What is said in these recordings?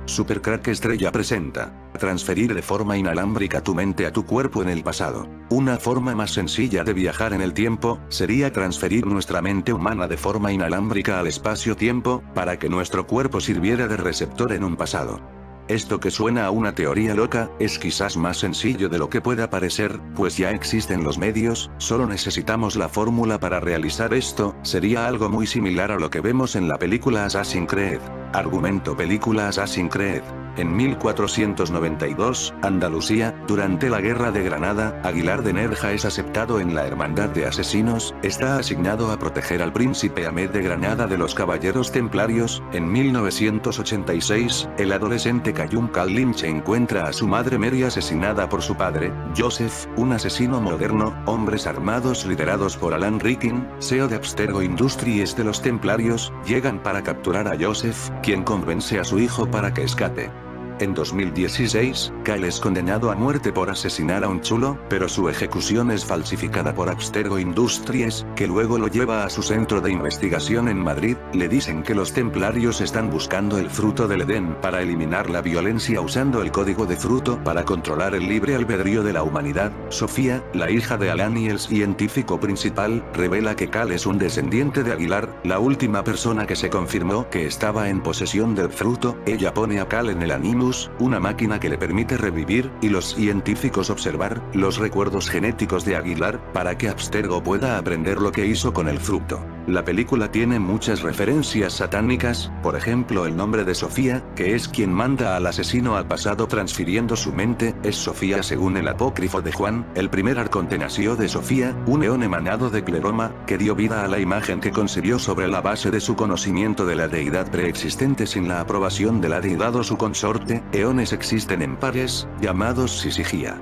Super Crack Estrella presenta. Transferir de forma inalámbrica tu mente a tu cuerpo en el pasado. Una forma más sencilla de viajar en el tiempo, sería transferir nuestra mente humana de forma inalámbrica al espacio-tiempo, para que nuestro cuerpo sirviera de receptor en un pasado. Esto que suena a una teoría loca, es quizás más sencillo de lo que pueda parecer, pues ya existen los medios, solo necesitamos la fórmula para realizar esto, sería algo muy similar a lo que vemos en la película Assassin's Creed. Argumento: película Assassin's Creed. En 1492, Andalucía, durante la Guerra de Granada, Aguilar de Nerja es aceptado en la Hermandad de Asesinos, está asignado a proteger al príncipe Ahmed de Granada de los Caballeros Templarios. En 1986, el adolescente Cayum Lynch encuentra a su madre Mary asesinada por su padre, Joseph, un asesino moderno. Hombres armados liderados por Alan Rickin, CEO de Abstergo Industries de los Templarios, llegan para capturar a Joseph, quien convence a su hijo para que escape. En 2016, Kyle es condenado a muerte por asesinar a un chulo, pero su ejecución es falsificada por Abstergo Industries, que luego lo lleva a su centro de investigación en Madrid. Le dicen que los templarios están buscando el fruto del Edén para eliminar la violencia usando el código de fruto para controlar el libre albedrío de la humanidad. Sofía, la hija de Alan y el científico principal, revela que Kyle es un descendiente de Aguilar, la última persona que se confirmó que estaba en posesión del fruto. Ella pone a Kyle en el Animus, una máquina que le permite revivir, y los científicos observar, los recuerdos genéticos de Aguilar, para que Abstergo pueda aprender lo que hizo con el fruto. La película tiene muchas referencias satánicas, por ejemplo el nombre de Sofía, que es quien manda al asesino al pasado transfiriendo su mente, es Sofía según el apócrifo de Juan. El primer arconte nació de Sofía, un eón emanado de Pleroma, que dio vida a la imagen que concibió sobre la base de su conocimiento de la deidad preexistente sin la aprobación de la deidad o su consorte. Eones existen en pares, llamados Sisigia.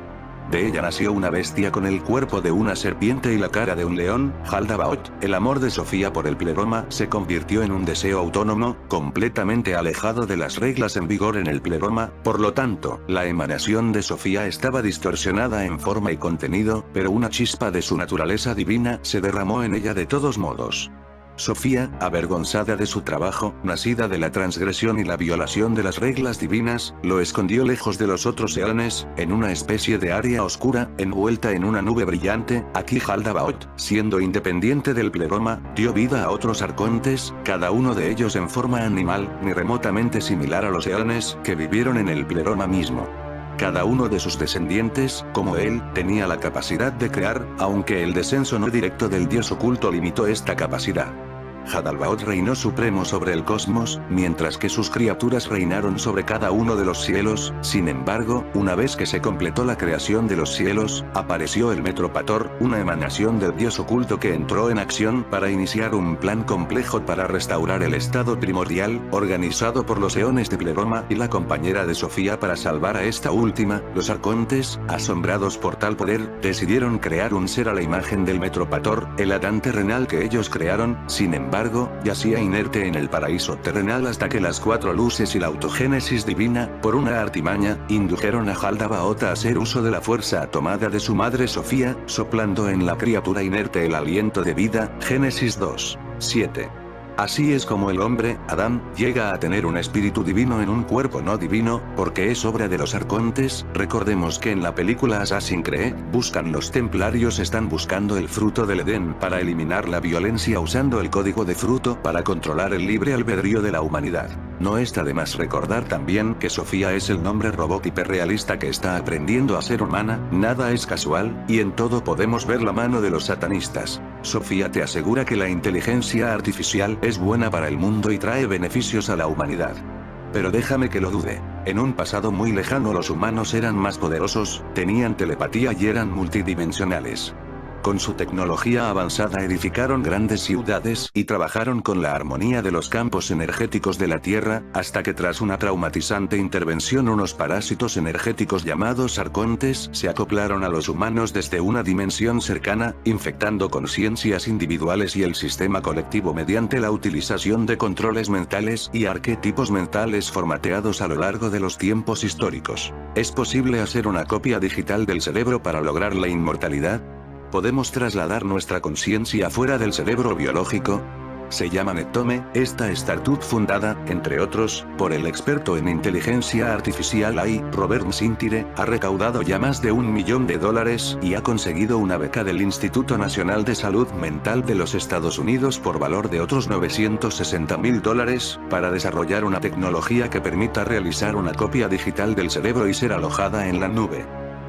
De ella nació una bestia con el cuerpo de una serpiente y la cara de un león, Haldabaoth. El amor de Sofía por el pleroma se convirtió en un deseo autónomo, completamente alejado de las reglas en vigor en el pleroma. Por lo tanto, la emanación de Sofía estaba distorsionada en forma y contenido, pero una chispa de su naturaleza divina se derramó en ella de todos modos. Sofía, avergonzada de su trabajo, nacida de la transgresión y la violación de las reglas divinas, lo escondió lejos de los otros eones, en una especie de área oscura, envuelta en una nube brillante. Aquí Haldabaoth, siendo independiente del pleroma, dio vida a otros arcontes, cada uno de ellos en forma animal, ni remotamente similar a los eones que vivieron en el pleroma mismo. Cada uno de sus descendientes, como él, tenía la capacidad de crear, aunque el descenso no directo del dios oculto limitó esta capacidad. Hadalbaoth reinó supremo sobre el cosmos, mientras que sus criaturas reinaron sobre cada uno de los cielos. Sin embargo, una vez que se completó la creación de los cielos, apareció el Metropator, una emanación del dios oculto que entró en acción para iniciar un plan complejo para restaurar el estado primordial, organizado por los eones de Pleroma y la compañera de Sofía para salvar a esta última. Los arcontes, asombrados por tal poder, decidieron crear un ser a la imagen del Metropator, el Adán terrenal que ellos crearon. Sin embargo, yacía inerte en el paraíso terrenal hasta que las cuatro luces y la autogénesis divina, por una artimaña, indujeron a Haldabaoth a hacer uso de la fuerza tomada de su madre Sofía, soplando en la criatura inerte el aliento de vida. Génesis 2:7. Así es como el hombre, Adán, llega a tener un espíritu divino en un cuerpo no divino, porque es obra de los arcontes. Recordemos que en la película Assassin's Creed, los templarios están buscando el fruto del Edén para eliminar la violencia usando el código de fruto para controlar el libre albedrío de la humanidad. No está de más recordar también que Sofía es el nombre robot hiperrealista que está aprendiendo a ser humana. Nada es casual, y en todo podemos ver la mano de los satanistas. Sofía te asegura que la inteligencia artificial es buena para el mundo y trae beneficios a la humanidad. Pero déjame que lo dude. En un pasado muy lejano los humanos eran más poderosos, tenían telepatía y eran multidimensionales. Con su tecnología avanzada edificaron grandes ciudades y trabajaron con la armonía de los campos energéticos de la Tierra, hasta que tras una traumatizante intervención unos parásitos energéticos llamados arcontes se acoplaron a los humanos desde una dimensión cercana, infectando conciencias individuales y el sistema colectivo mediante la utilización de controles mentales y arquetipos mentales formateados a lo largo de los tiempos históricos. ¿Es posible hacer una copia digital del cerebro para lograr la inmortalidad? ¿Podemos trasladar nuestra conciencia fuera del cerebro biológico? Se llama Nectome, esta startup fundada, entre otros, por el experto en inteligencia artificial AI, Robert Msintire, ha recaudado ya más de $1 millón y ha conseguido una beca del Instituto Nacional de Salud Mental de los Estados Unidos por valor de otros $960.000, para desarrollar una tecnología que permita realizar una copia digital del cerebro y ser alojada en la nube.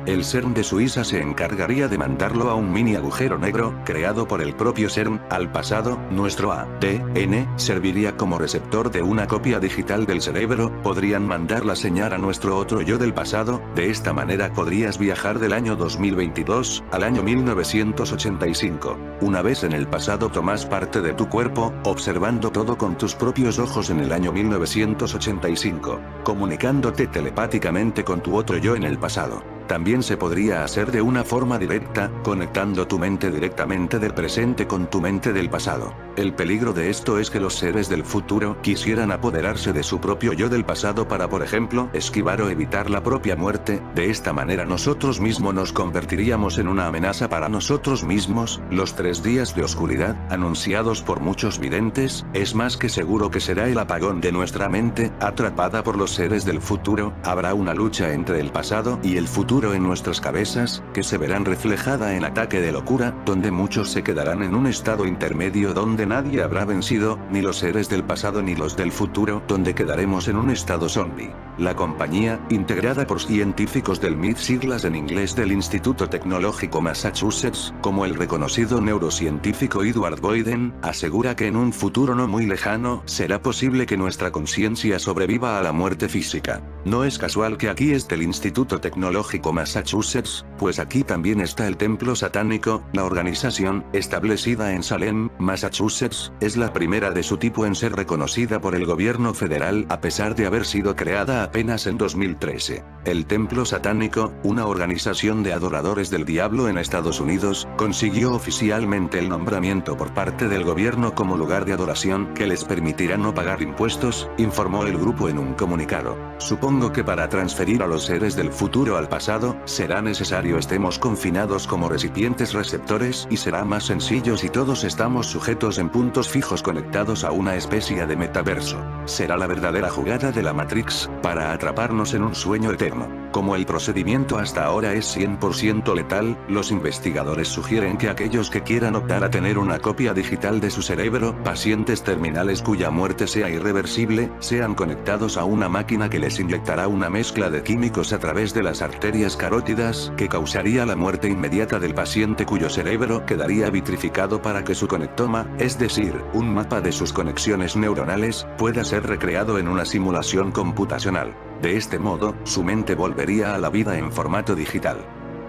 El CERN de Suiza se encargaría de mandarlo a un mini agujero negro, creado por el propio CERN, al pasado. Nuestro ADN serviría como receptor de una copia digital del cerebro, podrían mandar la señal a nuestro otro yo del pasado, de esta manera podrías viajar del año 2022, al año 1985. Una vez en el pasado tomas parte de tu cuerpo, observando todo con tus propios ojos en el año 1985, comunicándote telepáticamente con tu otro yo en el pasado. También se podría hacer de una forma directa, conectando tu mente directamente del presente con tu mente del pasado. El peligro de esto es que los seres del futuro quisieran apoderarse de su propio yo del pasado para, por ejemplo, esquivar o evitar la propia muerte. De esta manera nosotros mismos nos convertiríamos en una amenaza para nosotros mismos. Los 3 días de oscuridad, anunciados por muchos videntes, es más que seguro que será el apagón de nuestra mente, atrapada por los seres del futuro. Habrá una lucha entre el pasado y el futuro en nuestras cabezas, que se verán reflejada en ataque de locura, donde muchos se quedarán en un estado intermedio donde nadie habrá vencido, ni los seres del pasado ni los del futuro, donde quedaremos en un estado zombie. La compañía, integrada por científicos del MIT, siglas en inglés del Instituto Tecnológico Massachusetts, como el reconocido neurocientífico Edward Boyden, asegura que en un futuro no muy lejano, será posible que nuestra conciencia sobreviva a la muerte física. No es casual que aquí esté el Instituto Tecnológico Massachusetts, pues aquí también está el Templo Satánico. La organización, establecida en Salem, Massachusetts, es la primera de su tipo en ser reconocida por el gobierno federal, a pesar de haber sido creada apenas en 2013. El Templo Satánico, una organización de adoradores del diablo en Estados Unidos, consiguió oficialmente el nombramiento por parte del gobierno como lugar de adoración que les permitirá no pagar impuestos, informó el grupo en un comunicado. Supongo que para transferir a los seres del futuro al pasado, será necesario estemos confinados como recipientes receptores y será más sencillo si todos estamos sujetos en puntos fijos conectados a una especie de metaverso. Será la verdadera jugada de la Matrix, para atraparnos en un sueño eterno. Como el procedimiento hasta ahora es 100% letal, los investigadores sugieren que aquellos que quieran optar a tener una copia digital de su cerebro, pacientes terminales cuya muerte sea irreversible, sean conectados a una máquina que les inyectará una mezcla de químicos a través de las arterias carótidas, que causaría la muerte inmediata del paciente cuyo cerebro quedaría vitrificado para que su conectoma, es decir, un mapa de sus conexiones neuronales, pueda ser recreado en una simulación computacional. De este modo, su mente volvería a la vida en formato digital.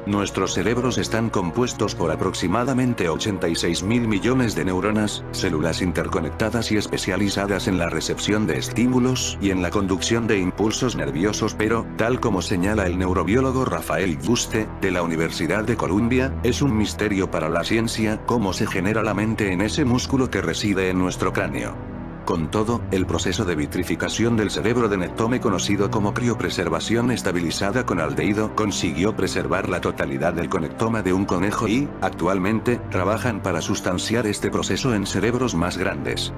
Nuestros cerebros están compuestos por aproximadamente 86.000 millones de neuronas, células interconectadas y especializadas en la recepción de estímulos y en la conducción de impulsos nerviosos, pero, tal como señala el neurobiólogo Rafael Yuste, de la Universidad de Columbia, es un misterio para la ciencia cómo se genera la mente en ese músculo que reside en nuestro cráneo. Con todo, el proceso de vitrificación del cerebro de Nectome, conocido como criopreservación estabilizada con aldehído, consiguió preservar la totalidad del conectoma de un conejo y, actualmente, trabajan para sustanciar este proceso en cerebros más grandes.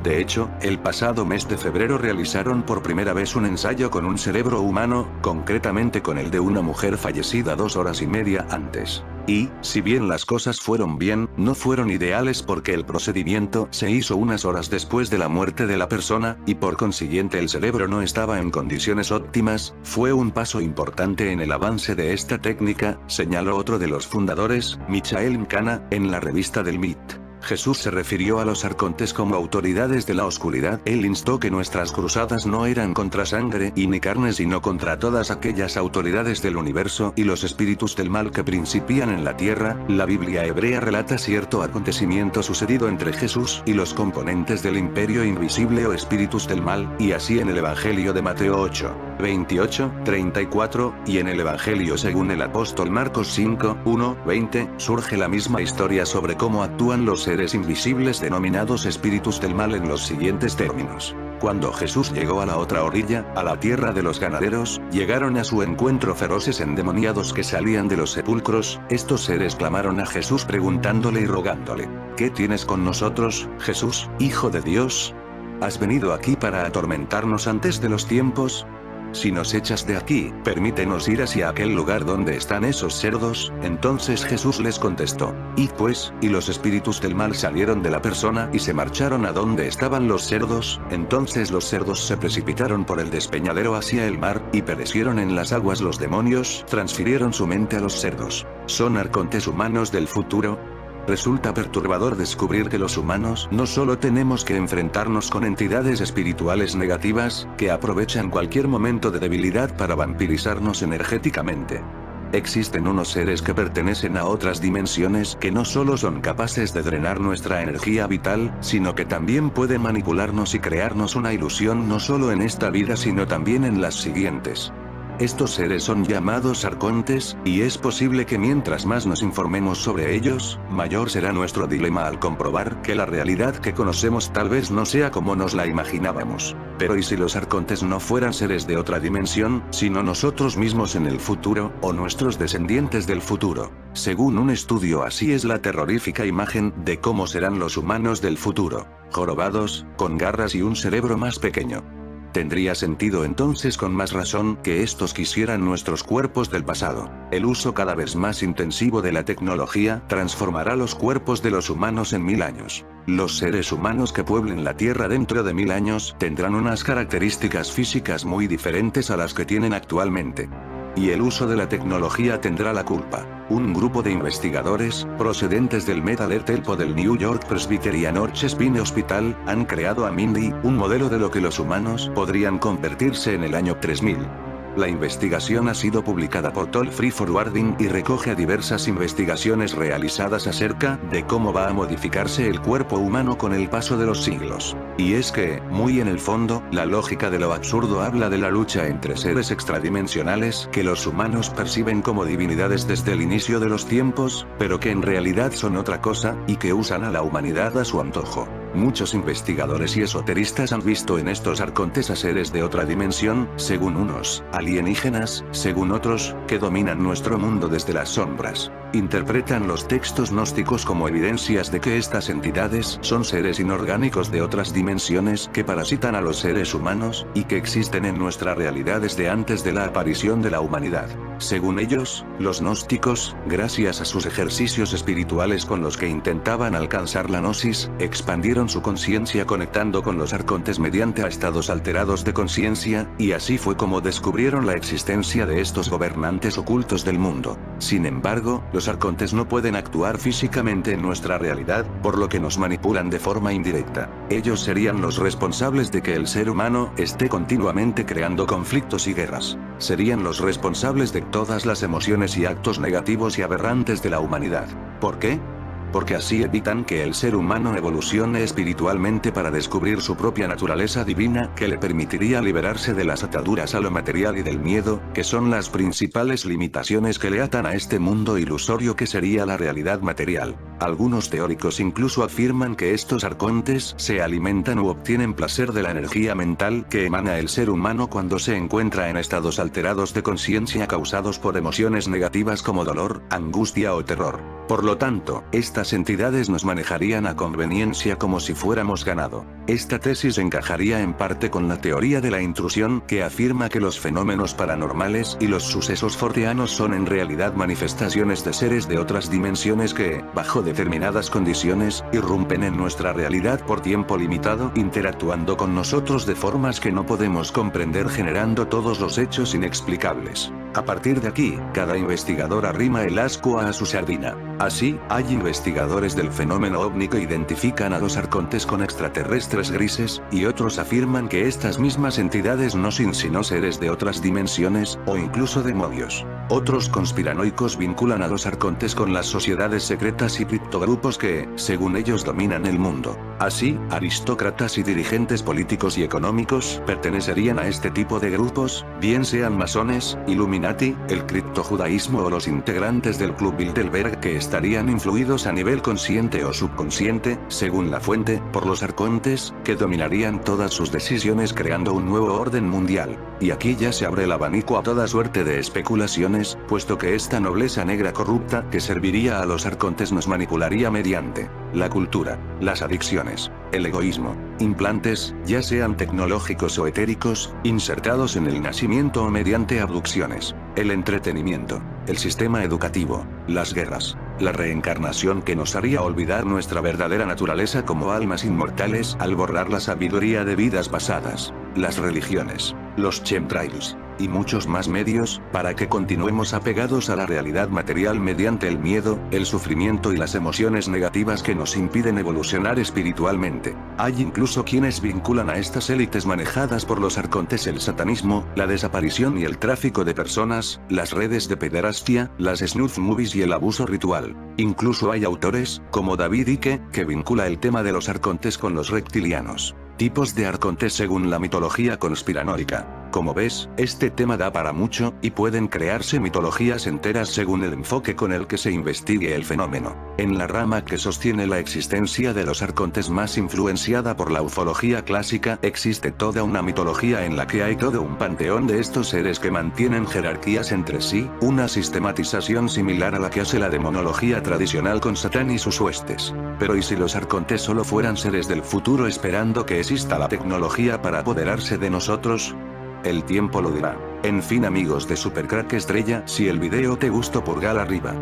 De hecho, el pasado mes de febrero realizaron por primera vez un ensayo con un cerebro humano, concretamente con el de una mujer fallecida 2 horas y media antes. Y, si bien las cosas fueron bien, no fueron ideales porque el procedimiento se hizo unas horas después de la muerte de la persona, y por consiguiente el cerebro no estaba en condiciones óptimas. Fue un paso importante en el avance de esta técnica, señaló otro de los fundadores, Michael Mcana, en la revista del MIT. Jesús se refirió a los arcontes como autoridades de la oscuridad. Él instó que nuestras cruzadas no eran contra sangre y ni carne, sino contra todas aquellas autoridades del universo y los espíritus del mal que principian en la tierra. La Biblia hebrea relata cierto acontecimiento sucedido entre Jesús y los componentes del imperio invisible o espíritus del mal, y así en el Evangelio de Mateo 8, 28, 34, y en el Evangelio según el apóstol Marcos 5, 1, 20, surge la misma historia sobre cómo actúan los seres invisibles denominados espíritus del mal en los siguientes términos. Cuando Jesús llegó a la otra orilla, a la tierra de los ganaderos, llegaron a su encuentro feroces endemoniados que salían de los sepulcros. Estos seres clamaron a Jesús preguntándole y rogándole: ¿Qué tienes con nosotros, Jesús, Hijo de Dios? ¿Has venido aquí para atormentarnos antes de los tiempos? Si nos echas de aquí, permítenos ir hacia aquel lugar donde están esos cerdos. Entonces Jesús les contestó: Id pues, y los espíritus del mal salieron de la persona y se marcharon a donde estaban los cerdos. Entonces los cerdos se precipitaron por el despeñadero hacia el mar, y perecieron en las aguas. Los demonios transfirieron su mente a los cerdos. ¿Son arcontes humanos del futuro? Resulta perturbador descubrir que los humanos no solo tenemos que enfrentarnos con entidades espirituales negativas, que aprovechan cualquier momento de debilidad para vampirizarnos energéticamente. Existen unos seres que pertenecen a otras dimensiones que no solo son capaces de drenar nuestra energía vital, sino que también pueden manipularnos y crearnos una ilusión no solo en esta vida sino también en las siguientes. Estos seres son llamados arcontes, y es posible que mientras más nos informemos sobre ellos, mayor será nuestro dilema al comprobar que la realidad que conocemos tal vez no sea como nos la imaginábamos. Pero ¿y si los arcontes no fueran seres de otra dimensión, sino nosotros mismos en el futuro, o nuestros descendientes del futuro? Según un estudio, así es la terrorífica imagen de cómo serán los humanos del futuro: jorobados, con garras y un cerebro más pequeño. Tendría sentido entonces con más razón que estos quisieran nuestros cuerpos del pasado. El uso cada vez más intensivo de la tecnología transformará los cuerpos de los humanos en 1000 años. Los seres humanos que pueblen la Tierra dentro de 1000 años tendrán unas características físicas muy diferentes a las que tienen actualmente. Y el uso de la tecnología tendrá la culpa. Un grupo de investigadores, procedentes del Medical Temple del New York Presbyterian Church Spine Hospital, han creado a Mindy, un modelo de lo que los humanos podrían convertirse en el año 3000. La investigación ha sido publicada por Toll Free Forwarding y recoge a diversas investigaciones realizadas acerca de cómo va a modificarse el cuerpo humano con el paso de los siglos. Y es que, muy en el fondo, la lógica de lo absurdo habla de la lucha entre seres extradimensionales que los humanos perciben como divinidades desde el inicio de los tiempos, pero que en realidad son otra cosa, y que usan a la humanidad a su antojo. Muchos investigadores y esoteristas han visto en estos arcontes a seres de otra dimensión, según unos, alienígenas, según otros, que dominan nuestro mundo desde las sombras. Interpretan los textos gnósticos como evidencias de que estas entidades son seres inorgánicos de otras dimensiones que parasitan a los seres humanos, y que existen en nuestra realidad desde antes de la aparición de la humanidad. Según ellos, los gnósticos, gracias a sus ejercicios espirituales con los que intentaban alcanzar la gnosis, expandieron su conciencia conectando con los arcontes mediante a estados alterados de conciencia, y así fue como descubrieron la existencia de estos gobernantes ocultos del mundo. Sin embargo, los arcontes no pueden actuar físicamente en nuestra realidad, por lo que nos manipulan de forma indirecta. Ellos serían los responsables de que el ser humano esté continuamente creando conflictos y guerras. Serían los responsables de todas las emociones y actos negativos y aberrantes de la humanidad. ¿Por qué? Porque así evitan que el ser humano evolucione espiritualmente para descubrir su propia naturaleza divina que le permitiría liberarse de las ataduras a lo material y del miedo, que son las principales limitaciones que le atan a este mundo ilusorio que sería la realidad material. Algunos teóricos incluso afirman que estos arcontes se alimentan u obtienen placer de la energía mental que emana el ser humano cuando se encuentra en estados alterados de conciencia causados por emociones negativas como dolor, angustia o terror. Por lo tanto, estas entidades nos manejarían a conveniencia como si fuéramos ganado. Esta tesis encajaría en parte con la teoría de la intrusión que afirma que los fenómenos paranormales y los sucesos forteanos son en realidad manifestaciones de seres de otras dimensiones que, bajo determinadas condiciones, irrumpen en nuestra realidad por tiempo limitado, interactuando con nosotros de formas que no podemos comprender, generando todos los hechos inexplicables. A partir de aquí, cada investigador arrima el ascua a su sardina. Así, hay investigadores del fenómeno ovni que identifican a los arcontes con extraterrestres grises, y otros afirman que estas mismas entidades no son sino seres de otras dimensiones, o incluso demonios. Otros conspiranoicos vinculan a los arcontes con las sociedades secretas y criptogrupos que, según ellos, dominan el mundo. Así, aristócratas y dirigentes políticos y económicos pertenecerían a este tipo de grupos, bien sean masones, iluminados Illuminati, el criptojudaísmo o los integrantes del Club Bilderberg que estarían influidos a nivel consciente o subconsciente, según la fuente, por los arcontes, que dominarían todas sus decisiones creando un nuevo orden mundial. Y aquí ya se abre el abanico a toda suerte de especulaciones, puesto que esta nobleza negra corrupta que serviría a los arcontes nos manipularía mediante la cultura, las adicciones, el egoísmo, implantes, ya sean tecnológicos o etéricos, insertados en el nacimiento o mediante abducciones, el entretenimiento, el sistema educativo, las guerras, la reencarnación que nos haría olvidar nuestra verdadera naturaleza como almas inmortales al borrar la sabiduría de vidas pasadas, las religiones, los chemtrails, y muchos más medios, para que continuemos apegados a la realidad material mediante el miedo, el sufrimiento y las emociones negativas que nos impiden evolucionar espiritualmente. Hay incluso quienes vinculan a estas élites manejadas por los arcontes el satanismo, la desaparición y el tráfico de personas, las redes de pederastia, las snuff movies y el abuso ritual. Incluso hay autores, como David Icke, que vincula el tema de los arcontes con los reptilianos. Tipos de arcontes según la mitología conspiranoica. Como ves, este tema da para mucho, y pueden crearse mitologías enteras según el enfoque con el que se investigue el fenómeno. En la rama que sostiene la existencia de los arcontes más influenciada por la ufología clásica, existe toda una mitología en la que hay todo un panteón de estos seres que mantienen jerarquías entre sí, una sistematización similar a la que hace la demonología tradicional con Satán y sus huestes. Pero ¿y si los arcontes solo fueran seres del futuro esperando que exista la tecnología para apoderarse de nosotros? El tiempo lo dirá. En fin amigos de Supercrack Estrella, si el video te gustó pulgar arriba.